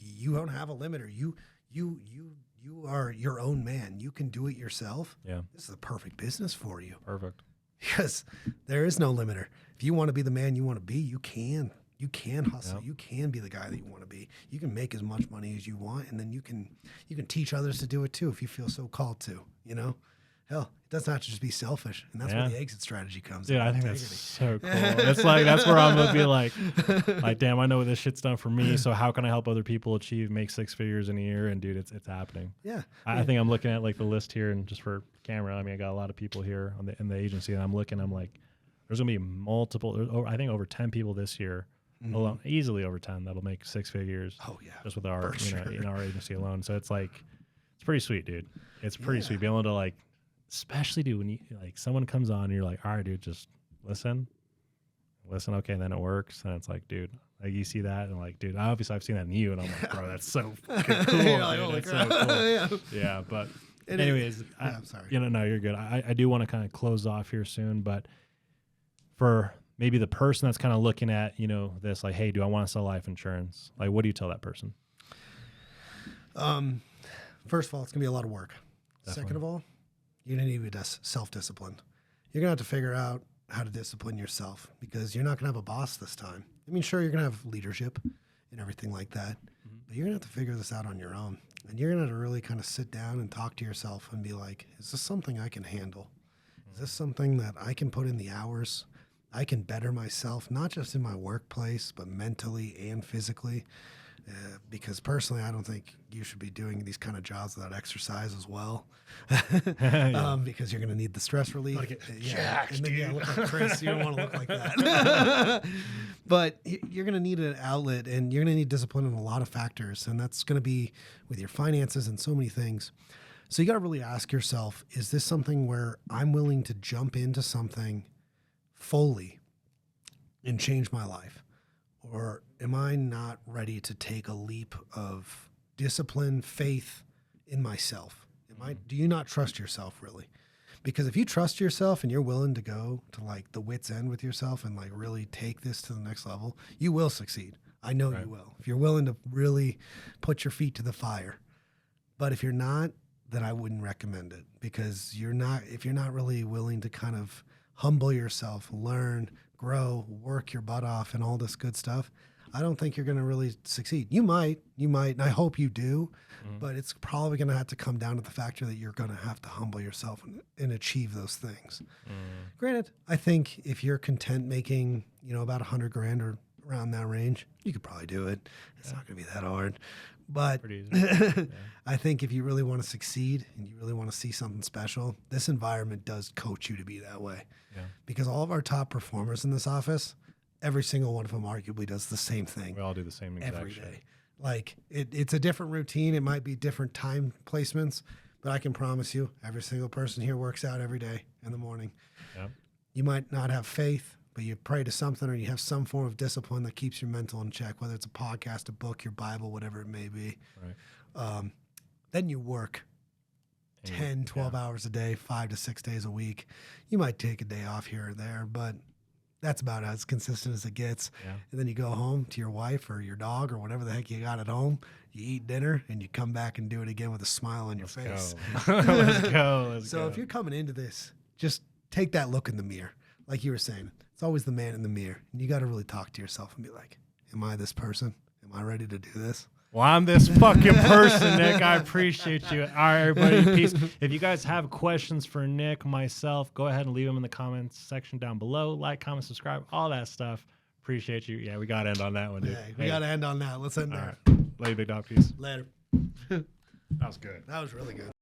you don't have a limiter. You are your own man. You can do it yourself. Yeah. This is the perfect business for you. Perfect. Because there is no limiter. If you want to be the man you want to be, you can. You can hustle. Yep. You can be the guy that you want to be. You can make as much money as you want, and then you can teach others to do it too if you feel so called to, you know? Hell, it doesn't have to just be selfish, and that's where the exit strategy comes in. Dude, I think that's so cool. It's like that's where I'm gonna be like, damn, I know what this shit's done for me. So how can I help other people make 6 figures in a year? And dude, it's happening. Yeah, I think I'm looking at like the list here, and just for camera, I mean, I got a lot of people here in the agency, and I'm like, there's gonna be multiple. I think over 10 people this year. Mm-hmm. Alone, easily over 10 that'll make 6 figures. Oh yeah, just with our in our agency alone. So it's like it's pretty sweet, dude. It's pretty sweet being able to like. Especially, dude, when you like someone comes on and you're like, all right, dude, just listen, okay, and then it works, and it's like, dude, like you see that, and like, dude, obviously I've seen that in you, and I'm like, bro, that's so fucking cool. That's so cool. Yeah, but anyways, I'm sorry. No, you're good. I do want to kind of close off here soon, but for maybe the person that's kind of looking at this, like, hey, do I want to sell life insurance? Like, what do you tell that person? First of all, it's gonna be a lot of work. Definitely. Second of all, you're going to need self-discipline. You're going to have to figure out how to discipline yourself because you're not going to have a boss this time. I mean, sure, you're going to have leadership and everything like that, but you're going to have to figure this out on your own. And you're going to have to really kind of sit down and talk to yourself and be like, is this something I can handle? Is this something that I can put in the hours? I can better myself, not just in my workplace, but mentally and physically. Because personally, I don't think you should be doing these kind of jobs without exercise as well. Because you're going to need the stress relief. Jacked, and then, look like Chris. You don't want to look like that. But you're going to need an outlet, and you're going to need discipline in a lot of factors. And that's going to be with your finances and so many things. So you got to really ask yourself, is this something where I'm willing to jump into something fully and change my life? Or am I not ready to take a leap of discipline, faith in myself? Do you not trust yourself really? Because if you trust yourself and you're willing to go to like the wit's end with yourself and like really take this to the next level, you will succeed. I know you will. If you're willing to really put your feet to the fire. But if you're not, then I wouldn't recommend it because if you're not really willing to kind of humble yourself, learn, grow, work your butt off and all this good stuff, I don't think you're going to really succeed. You might, and I hope you do, but it's probably going to have to come down to the factor that you're going to have to humble yourself and achieve those things. Granted, I think if you're content making, about $100,000 or around that range, you could probably do it. It's not going to be that hard. But I think if you really want to succeed and you really want to see something special, this environment does coach you to be that way. Yeah. Because all of our top performers in this office, every single one of them arguably does the same thing. We all do the same exact every day. Shit. Like it's a different routine. It might be different time placements, but I can promise you every single person here works out every day in the morning. Yep. You might not have faith, but you pray to something or you have some form of discipline that keeps your mental in check, whether it's a podcast, a book, your Bible, whatever it may be. Right. Then you work 10, 12 hours a day, 5 to 6 days a week. You might take a day off here or there, but that's about as consistent as it gets. Yeah. And then you go home to your wife or your dog or whatever the heck you got at home. You eat dinner and you come back and do it again with a smile on your face. Let's go. So if you're coming into this, just take that look in the mirror. Like you were saying, it's always the man in the mirror. And you got to really talk to yourself and be like, am I this person? Am I ready to do this? Well, I'm this fucking person, Nick. I appreciate you. All right, everybody, peace. If you guys have questions for Nick, myself, go ahead and leave them in the comments section down below. Like, comment, subscribe, all that stuff. Appreciate you. Yeah, we got to end on that one, dude. Yeah, we got to end on that. Let's end there. All right. Later, big dog. Peace. Later. That was good. That was really good.